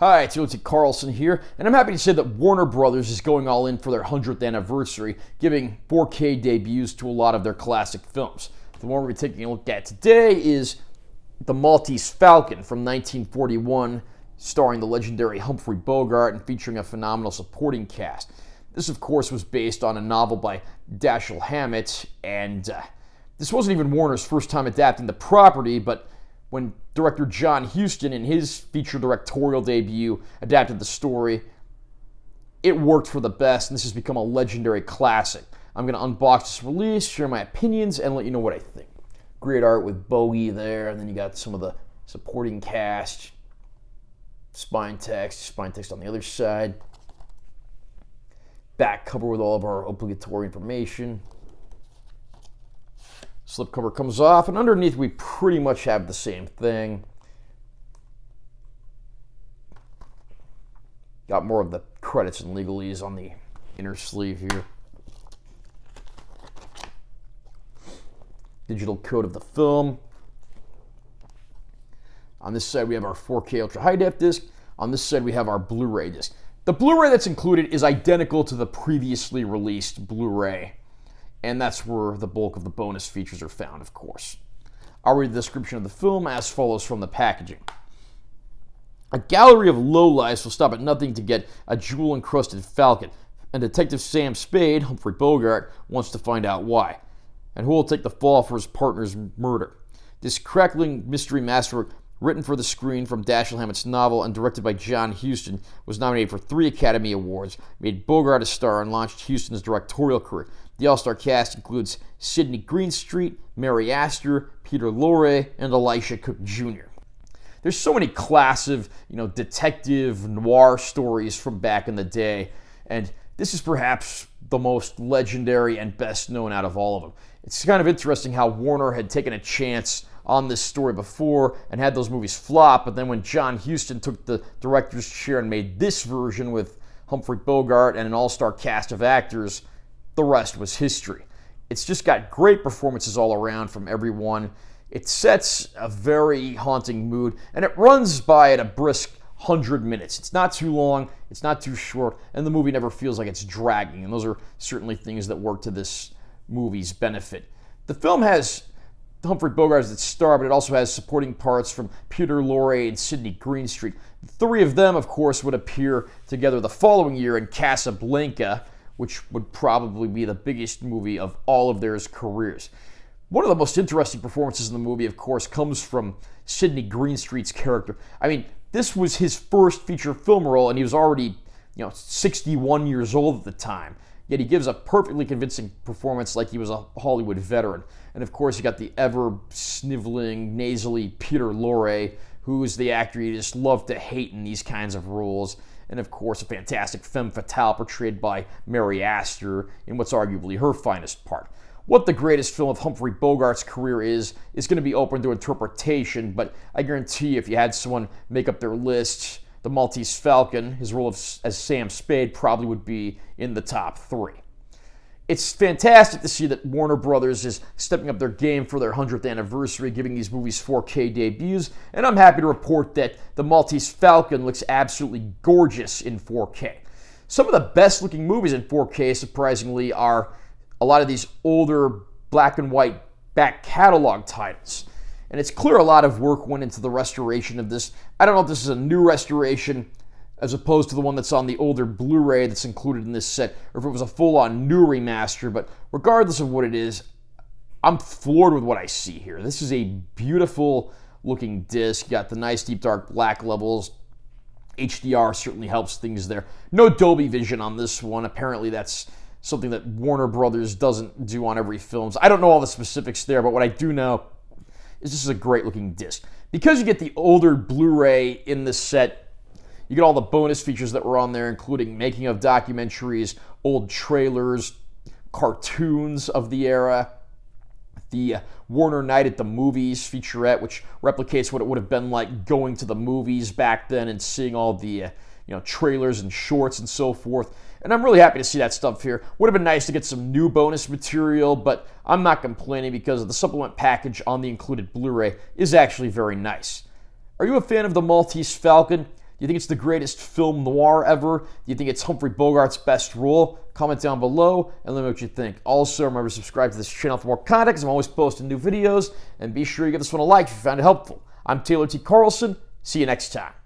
Hi, it's Timothy Carlson here, and I'm happy to say that Warner Brothers is going all in for their 100th anniversary, giving 4K debuts to a lot of their classic films. The one we're taking a look at today is The Maltese Falcon from 1941, starring the legendary Humphrey Bogart and featuring a phenomenal supporting cast. This, of course, was based on a novel by Dashiell Hammett, and this wasn't even Warner's first time adapting the property, but when director John Huston, in his feature directorial debut, adapted the story, it worked for the best, and this has become a legendary classic. I'm going to unbox this release, share my opinions, and let you know what I think. Great art with Bowie there, and then you got some of the supporting cast, spine text on the other side, back cover with all of our obligatory information. Slipcover comes off, and underneath we pretty much have the same thing. Got more of the credits and legalese on the inner sleeve here. Digital code of the film. On this side we have our 4K Ultra High Def disc. On this side we have our Blu-ray disc. The Blu-ray that's included is identical to the previously released Blu-ray, and that's where the bulk of the bonus features are found, of course. I'll read the description of the film as follows from the packaging. A gallery of lowlifes will stop at nothing to get a jewel-encrusted falcon, and Detective Sam Spade, Humphrey Bogart, wants to find out why, and who will take the fall for his partner's murder. This crackling mystery masterwork, written for the screen from Dashiell Hammett's novel and directed by John Huston, was nominated for 3 Academy Awards, made Bogart a star, and launched Huston's directorial career. The all-star cast includes Sidney Greenstreet, Mary Astor, Peter Lorre, and Elisha Cook Jr. There's so many classic, detective noir stories from back in the day, and this is perhaps the most legendary and best known out of all of them. It's kind of interesting how Warner had taken a chance on this story before and had those movies flop, but then when John Huston took the director's chair and made this version with Humphrey Bogart and an all-star cast of actors, the rest was history. It's just got great performances all around from everyone. It sets a very haunting mood, and it runs by at a brisk 100 minutes. It's not too long, it's not too short, and the movie never feels like it's dragging, and those are certainly things that work to this movie's benefit. The film has Humphrey Bogart as its star, but it also has supporting parts from Peter Lorre and Sidney Greenstreet. The 3 of them, of course, would appear together the following year in Casablanca, which would probably be the biggest movie of all of their careers. One of the most interesting performances in the movie, of course, comes from Sidney Greenstreet's character. I mean, this was his first feature film role, and he was already, 61 years old at the time. Yet he gives a perfectly convincing performance like he was a Hollywood veteran. And of course, you got the ever-sniveling, nasally Peter Lorre, who is the actor you just love to hate in these kinds of roles. And of course, a fantastic femme fatale portrayed by Mary Astor in what's arguably her finest part. What the greatest film of Humphrey Bogart's career is going to be open to interpretation, but I guarantee if you had someone make up their list, The Maltese Falcon, his role as Sam Spade, probably would be in the top 3. It's fantastic to see that Warner Brothers is stepping up their game for their 100th anniversary, giving these movies 4K debuts, and I'm happy to report that The Maltese Falcon looks absolutely gorgeous in 4K. Some of the best-looking movies in 4K, surprisingly, are a lot of these older black and white back catalog titles. And it's clear a lot of work went into the restoration of this. I don't know if this is a new restoration as opposed to the one that's on the older Blu-ray that's included in this set, or if it was a full-on new remaster, but regardless of what it is, I'm floored with what I see here. This is a beautiful-looking disc. You got the nice deep dark black levels. HDR certainly helps things there. No Dolby Vision on this one. Apparently that's something that Warner Brothers doesn't do on every film. I don't know all the specifics there, but what I do know is this is a great-looking disc. Because you get the older Blu-ray in this set, you get all the bonus features that were on there, including making of documentaries, old trailers, cartoons of the era, the Warner Night at the Movies featurette, which replicates what it would have been like going to the movies back then and seeing all the trailers and shorts and so forth. And I'm really happy to see that stuff here. Would have been nice to get some new bonus material, but I'm not complaining because the supplement package on the included Blu-ray is actually very nice. Are you a fan of the Maltese Falcon? you think it's the greatest film noir ever? Do you think it's Humphrey Bogart's best role? Comment down below and let me know what you think. Also, remember to subscribe to this channel for more content because I'm always posting new videos. And be sure you give this one a like if you found it helpful. I'm Taylor T. Carlson. See you next time.